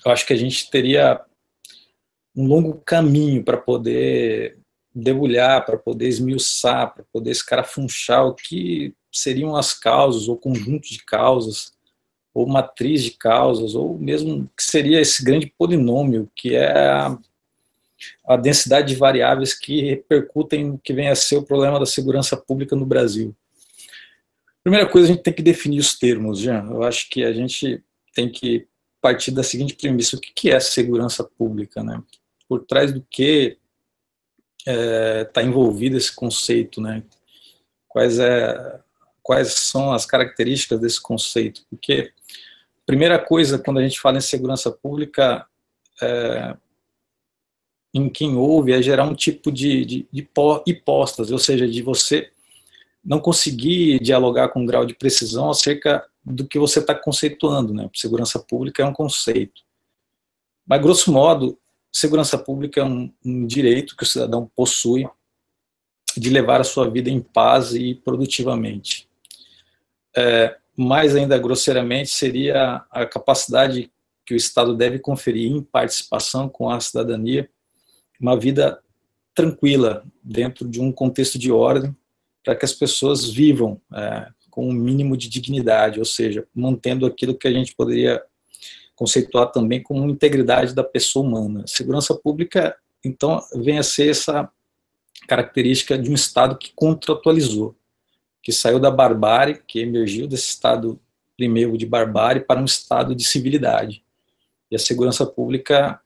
eu acho que a gente teria um longo caminho para poder debulhar, para poder esmiuçar, para poder escarafunchar o que seriam as causas, ou conjunto de causas, ou matriz de causas, ou mesmo que seria esse grande polinômio, que é a densidade de variáveis que repercutem no que vem a ser o problema da segurança pública no Brasil. Primeira coisa, a gente tem que definir os termos, Jean. Eu acho que a gente tem que partir da seguinte premissa: o que é segurança pública, né? Por trás do que está envolvido esse conceito, né? Quais são as características desse conceito? Porque primeira coisa, quando a gente fala em segurança pública, em quem ouve, é gerar um tipo de hipóstase, ou seja, de você não conseguir dialogar com um grau de precisão acerca do que você está conceituando, né? Segurança pública é um conceito. Mas, grosso modo, segurança pública é um direito que o cidadão possui de levar a sua vida em paz e produtivamente. Mais ainda grosseiramente, seria a capacidade que o Estado deve conferir em participação com a cidadania, uma vida tranquila, dentro de um contexto de ordem, para que as pessoas vivam com um mínimo de dignidade, ou seja, mantendo aquilo que a gente poderia conceituar também como integridade da pessoa humana. Segurança pública, então, vem a ser essa característica de um Estado que contratualizou, que saiu da barbárie, que emergiu desse Estado primeiro de barbárie para um Estado de civilidade. E a segurança pública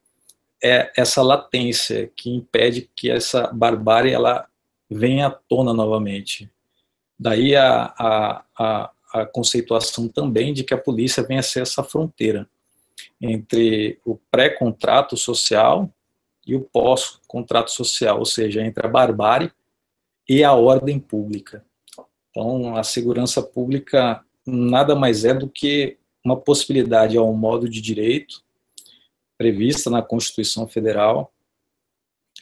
é essa latência que impede que essa barbárie ela venha à tona novamente. Daí a conceituação também de que a polícia venha a ser essa fronteira entre o pré-contrato social e o pós-contrato social, ou seja, entre a barbárie e a ordem pública. Então, a segurança pública nada mais é do que uma possibilidade ao modo de direito prevista na Constituição Federal,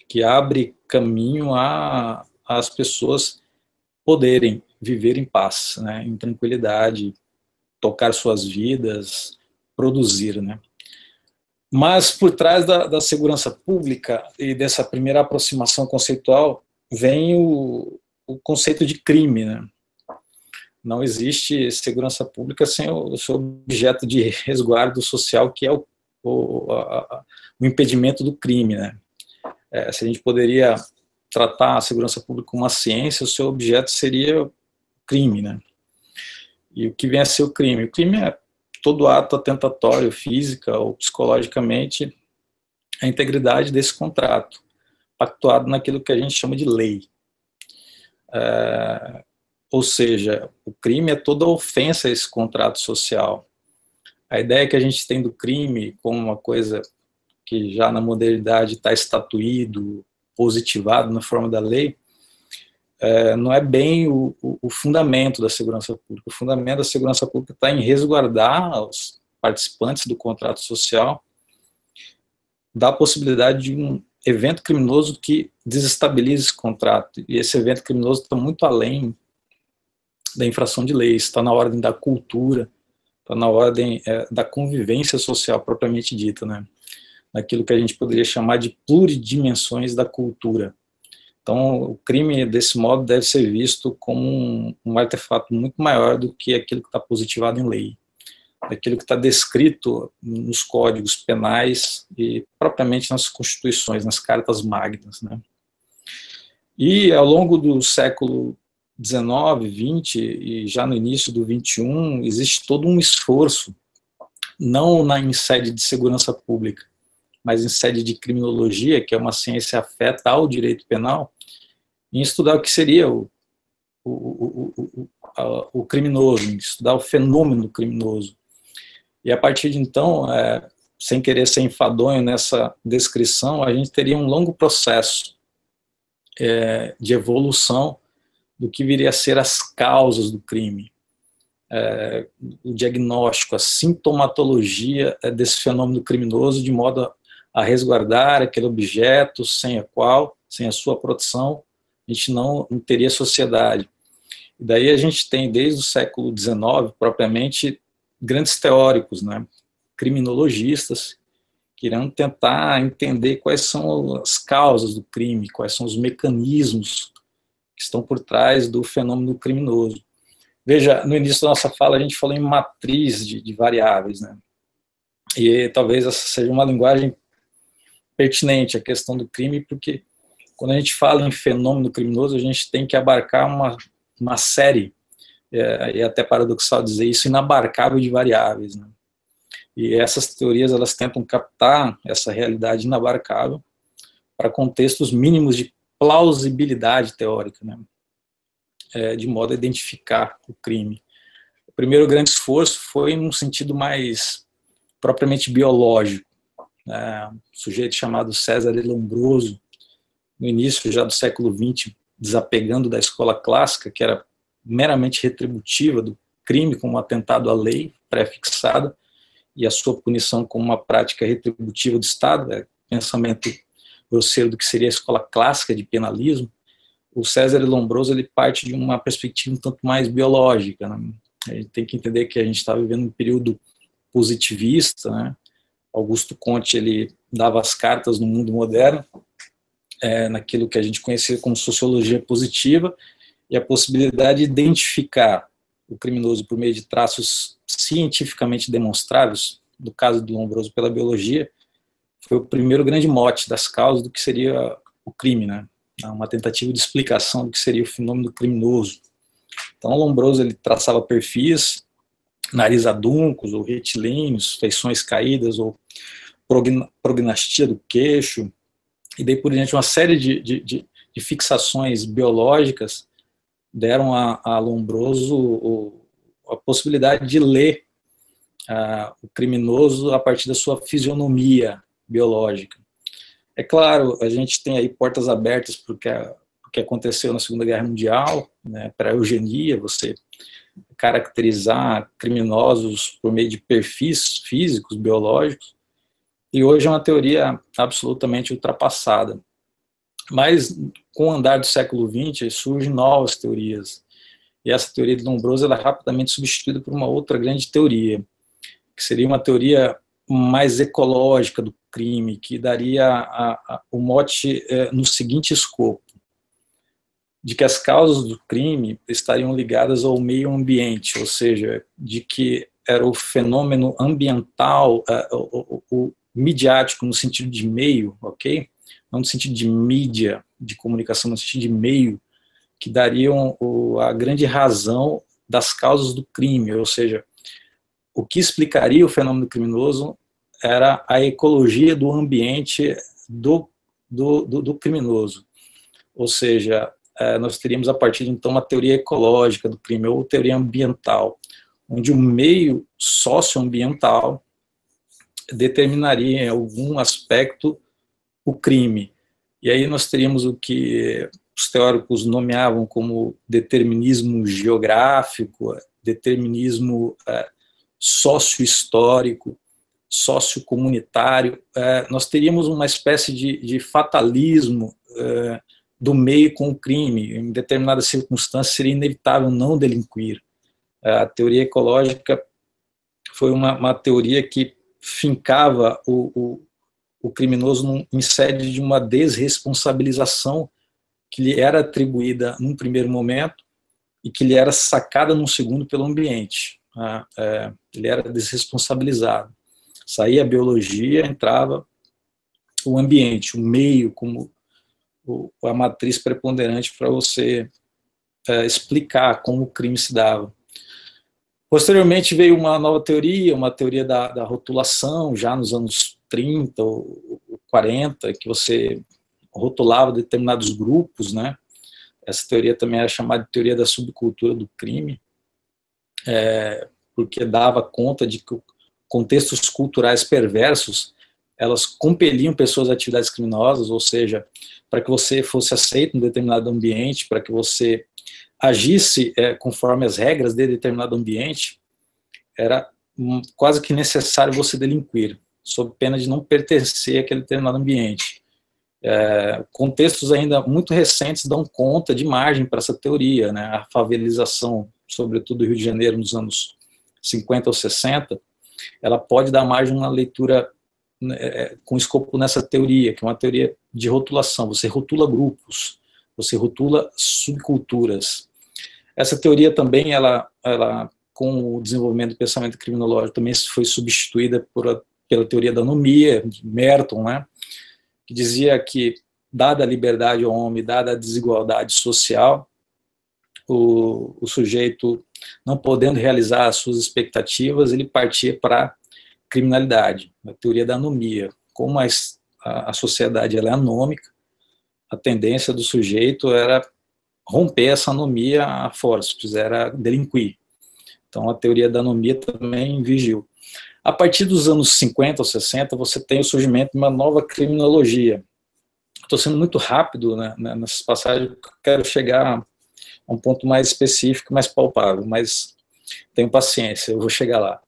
que abre caminho às pessoas poderem viver em paz, né, em tranquilidade, tocar suas vidas, produzir, né. Mas por trás da segurança pública e dessa primeira aproximação conceitual vem o conceito de crime, né. Não existe segurança pública sem o seu objeto de resguardo social, que é o impedimento do crime, né. Se a gente poderia tratar a segurança pública como uma ciência, o seu objeto seria o crime, né. E o que vem a ser o crime? O crime é todo ato atentatório, física ou psicologicamente, a integridade desse contrato, pactuado naquilo que a gente chama de lei. Ou seja, o crime é toda ofensa a esse contrato social. A ideia que a gente tem do crime como uma coisa que já na modernidade está estatuído, positivado na forma da lei, não é bem o fundamento da segurança pública. O fundamento da segurança pública está em resguardar os participantes do contrato social da possibilidade de um evento criminoso que desestabilize esse contrato. E esse evento criminoso está muito além da infração de leis, está na ordem da cultura, está na ordem da convivência social propriamente dita, né? Naquilo que a gente poderia chamar de pluridimensões da cultura. Então, o crime, desse modo, deve ser visto como um artefato muito maior do que aquilo que está positivado em lei, aquilo que está descrito nos códigos penais e propriamente nas constituições, nas cartas magnas, né? E, ao longo do século XIX, XX e já no início do XXI, existe todo um esforço, não em sede de segurança pública, mas em sede de criminologia, que é uma ciência afeta ao direito penal, em estudar o que seria o criminoso, em estudar o fenômeno criminoso. E a partir de então, sem querer ser enfadonho nessa descrição, a gente teria um longo processo de evolução do que viria a ser as causas do crime, o diagnóstico, a sintomatologia desse fenômeno criminoso, de modo a resguardar aquele objeto sem a qual, sem a sua proteção, a gente não teria sociedade. E daí a gente tem, desde o século XIX, propriamente, grandes teóricos, né, criminologistas, querendo tentar entender quais são as causas do crime, quais são os mecanismos que estão por trás do fenômeno criminoso. Veja, no início da nossa fala a gente falou em matriz de variáveis, né? E talvez essa seja uma linguagem pertinente à questão do crime, porque quando a gente fala em fenômeno criminoso, a gente tem que abarcar uma série, e é até paradoxal dizer isso, inabarcável de variáveis, né? E essas teorias, elas tentam captar essa realidade inabarcável para contextos mínimos de plausibilidade teórica, né? De modo a identificar o crime. O primeiro grande esforço foi num sentido mais propriamente biológico. Um sujeito chamado César Lombroso, no início já do século XX, desapegando da escola clássica, que era meramente retributiva do crime como um atentado à lei pré-fixada, e a sua punição como uma prática retributiva do Estado, pensamento grosseiro do que seria a escola clássica de penalismo. O César Lombroso, ele parte de uma perspectiva um tanto mais biológica, né? A gente tem que entender que a gente está vivendo um período positivista, né? Augusto Comte, ele dava as cartas no mundo moderno, naquilo que a gente conhecia como sociologia positiva, e a possibilidade de identificar o criminoso por meio de traços cientificamente demonstráveis, no caso do Lombroso pela biologia, foi o primeiro grande mote das causas do que seria o crime, né? Uma tentativa de explicação do que seria o fenômeno criminoso. Então, o Lombroso, ele traçava perfis, nariz aduncos ou retilíneos, feições caídas ou prognastia do queixo, e daí por diante uma série de fixações biológicas deram a Lombroso a possibilidade de ler o criminoso a partir da sua fisionomia biológica. É claro, a gente tem aí portas abertas para o que aconteceu na Segunda Guerra Mundial, né, para a eugenia, você caracterizar criminosos por meio de perfis físicos, biológicos, e hoje é uma teoria absolutamente ultrapassada. Mas com o andar do século XX surgem novas teorias, e essa teoria de Lombroso ela é rapidamente substituída por uma outra grande teoria, que seria uma teoria mais ecológica do crime, que daria o mote no seguinte escopo: de que as causas do crime estariam ligadas ao meio ambiente, ou seja, de que era o fenômeno ambiental, o midiático no sentido de meio, ok? Não no sentido de mídia, de comunicação, no sentido de meio, que dariam a grande razão das causas do crime, ou seja, o que explicaria o fenômeno criminoso era a ecologia do ambiente do criminoso. Ou seja, nós teríamos a partir de então uma teoria ecológica do crime, ou teoria ambiental, onde o meio socioambiental determinaria em algum aspecto o crime. E aí nós teríamos o que os teóricos nomeavam como determinismo geográfico, determinismo sócio-histórico, sociocomunitário. Nós teríamos uma espécie de fatalismo do meio com o crime. Em determinadas circunstâncias seria inevitável não delinquir. A teoria ecológica foi uma teoria que fincava o criminoso em sede de uma desresponsabilização que lhe era atribuída num primeiro momento e que lhe era sacada num segundo pelo ambiente. Ele era desresponsabilizado. Saía a biologia, entrava o ambiente, o meio como a matriz preponderante para você explicar como o crime se dava. Posteriormente veio uma nova teoria, uma teoria da rotulação, já nos anos 30 ou 40, que você rotulava determinados grupos, né? Essa teoria também era chamada de teoria da subcultura do crime, porque dava conta de que contextos culturais perversos, elas compeliam pessoas a atividades criminosas, ou seja, para que você fosse aceito em determinado ambiente, para que você agisse conforme as regras de determinado ambiente, era quase que necessário você delinquir, sob pena de não pertencer àquele determinado ambiente. Contextos ainda muito recentes dão conta de margem para essa teoria, né? A favelização, sobretudo do Rio de Janeiro, nos anos 50 ou 60, ela pode dar margem a uma leitura com escopo nessa teoria, que é uma teoria de rotulação. Você rotula grupos, você rotula subculturas. Essa teoria também, ela com o desenvolvimento do pensamento criminológico, também foi substituída pela teoria da anomia, de Merton, né, que dizia que, dada a liberdade ao homem, dada a desigualdade social, o sujeito, não podendo realizar as suas expectativas, ele partia para criminalidade, a teoria da anomia. Como a sociedade ela é anômica, a tendência do sujeito era romper essa anomia à força, era delinquir. Então a teoria da anomia também vigiu. A partir dos anos 50 ou 60, você tem o surgimento de uma nova criminologia. Estou sendo muito rápido, né, nessas passagens, porque eu quero chegar a um ponto mais específico, mais palpável, mas tenho paciência, eu vou chegar lá.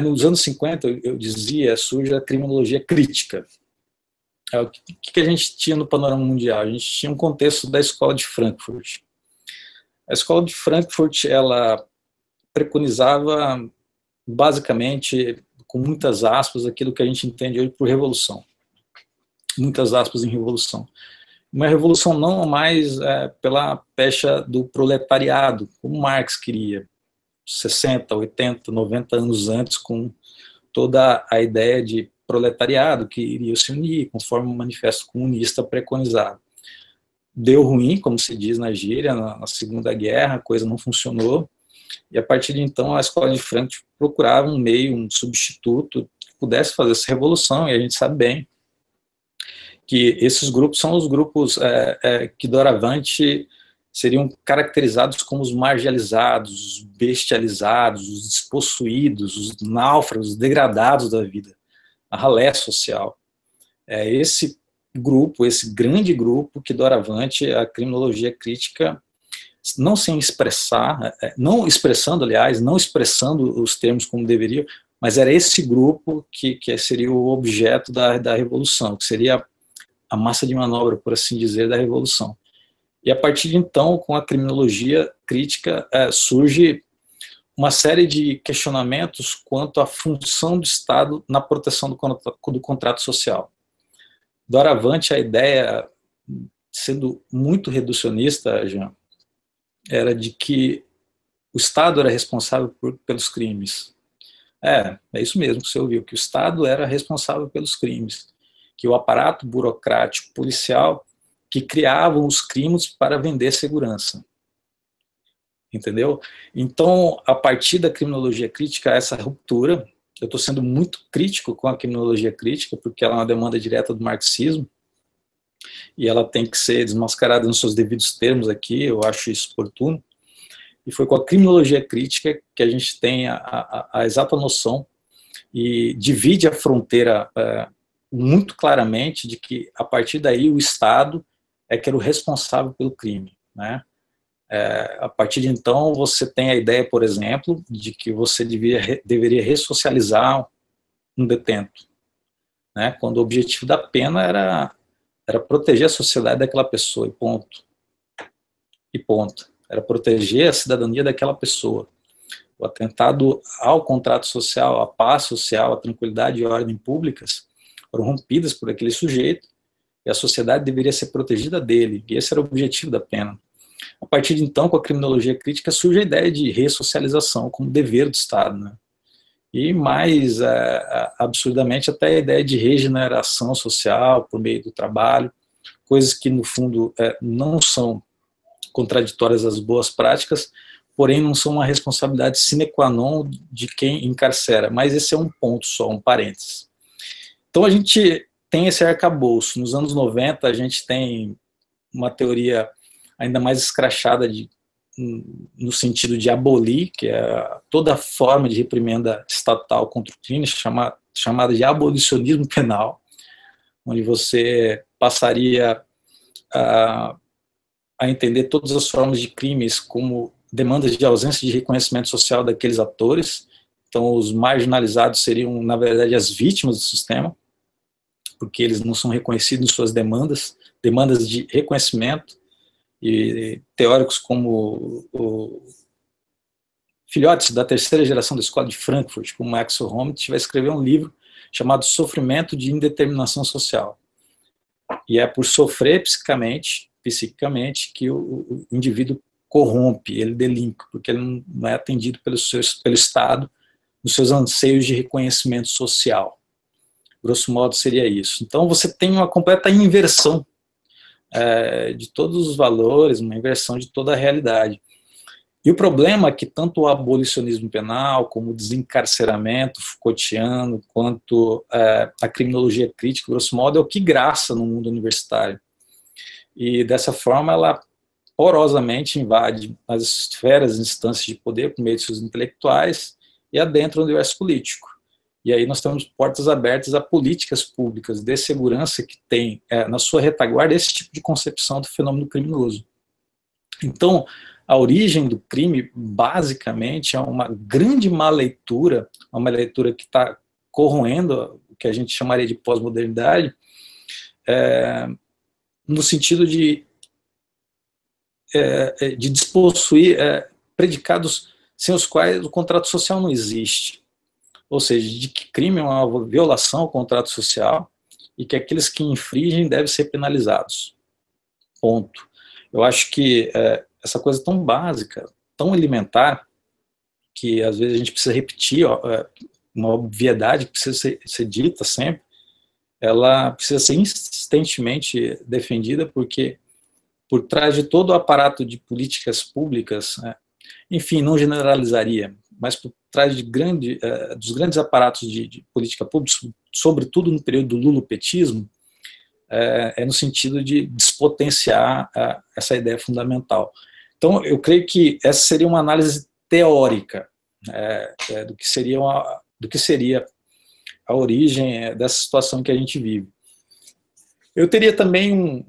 Nos anos 50, eu dizia, surge a criminologia crítica. O que a gente tinha no panorama mundial? A gente tinha um contexto da escola de Frankfurt. A escola de Frankfurt, ela preconizava, basicamente, com muitas aspas, aquilo que a gente entende hoje por revolução. Muitas aspas em revolução. Uma revolução não mais pela pecha do proletariado, como Marx queria, 60, 80, 90 anos antes, com toda a ideia de proletariado que iria se unir, conforme o Manifesto Comunista preconizava. Deu ruim, como se diz na gíria, na Segunda Guerra, a coisa não funcionou, e a partir de então a escola de Frankfurt procurava um meio, um substituto que pudesse fazer essa revolução, e a gente sabe bem que esses grupos são os grupos que doravante seriam caracterizados como os marginalizados, os bestializados, os despossuídos, os náufragos, os degradados da vida, a ralé social. É esse grupo, esse grande grupo que doravante a criminologia crítica, não sem expressar, não expressando, aliás, não expressando os termos como deveria, mas era esse grupo que seria o objeto da revolução, que seria a massa de manobra, por assim dizer, da revolução. E a partir de então, com a criminologia crítica, surge uma série de questionamentos quanto à função do Estado na proteção do contrato social. Doravante, a ideia, sendo muito reducionista, Jean, era de que o Estado era responsável pelos crimes. É isso mesmo que você ouviu, que o Estado era responsável pelos crimes, que o aparato burocrático policial que criavam os crimes para vender segurança. Entendeu? Então, a partir da criminologia crítica, essa ruptura, eu estou sendo muito crítico com a criminologia crítica, porque ela é uma demanda direta do marxismo, e ela tem que ser desmascarada nos seus devidos termos aqui, eu acho isso oportuno, e foi com a criminologia crítica que a gente tem a exata noção e divide a fronteira muito claramente de que, a partir daí, o Estado que era o responsável pelo crime, né? A partir de então, você tem a ideia, por exemplo, de que você deveria ressocializar um detento, né? Quando o objetivo da pena era proteger a sociedade daquela pessoa, e ponto. E ponto. Era proteger a cidadania daquela pessoa. O atentado ao contrato social, à paz social, à tranquilidade e ordem públicas foram rompidas por aquele sujeito, e a sociedade deveria ser protegida dele, e esse era o objetivo da pena. A partir de então, com a criminologia crítica, surge a ideia de ressocialização como dever do Estado, né? E mais absurdamente, até a ideia de regeneração social por meio do trabalho, coisas que, no fundo, não são contraditórias às boas práticas, porém não são uma responsabilidade sine qua non de quem encarcera, mas esse é um ponto só, um parênteses. Então a gente tem esse arcabouço. Nos anos 90, a gente tem uma teoria ainda mais escrachada no sentido de abolir, que é toda forma de reprimenda estatal contra o crime, chamada de abolicionismo penal, onde você passaria a entender todas as formas de crimes como demandas de ausência de reconhecimento social daqueles atores. Então, os marginalizados seriam, na verdade, as vítimas do sistema, porque eles não são reconhecidos em suas demandas de reconhecimento, e teóricos como filhotes da terceira geração da escola de Frankfurt, como Axel Honneth, vai escrever um livro chamado sofrimento de indeterminação social. E é por sofrer psiquicamente que o indivíduo corrompe, ele delinque, porque ele não é atendido pelo Estado nos seus anseios de reconhecimento social. Grosso modo seria isso. Então você tem uma completa inversão de todos os valores, uma inversão de toda a realidade. E o problema é que tanto o abolicionismo penal, como o desencarceramento Foucaultiano, quanto a criminologia crítica, grosso modo, é o que graça no mundo universitário. E dessa forma ela porosamente invade as esferas e instâncias de poder por meio de seus intelectuais e adentra o universo político. E aí nós temos portas abertas a políticas públicas de segurança que tem na sua retaguarda esse tipo de concepção do fenômeno criminoso. Então, a origem do crime, basicamente, é uma grande má leitura, uma leitura que está corroendo o que a gente chamaria de pós-modernidade, no sentido de despossuir predicados sem os quais o contrato social não existe. Ou seja, de que crime é uma violação ao contrato social e que aqueles que infringem devem ser penalizados. Ponto. Eu acho que essa coisa tão básica, tão elementar, que às vezes a gente precisa repetir, uma obviedade que precisa ser dita sempre, ela precisa ser insistentemente defendida, porque por trás de todo o aparato de políticas públicas, enfim, não generalizaria, mas por trás de dos grandes aparatos de política pública, sobretudo no período do lulopetismo, no sentido de despotenciar essa ideia fundamental. Então, eu creio que essa seria uma análise teórica do que seria a origem dessa situação que a gente vive. Eu teria também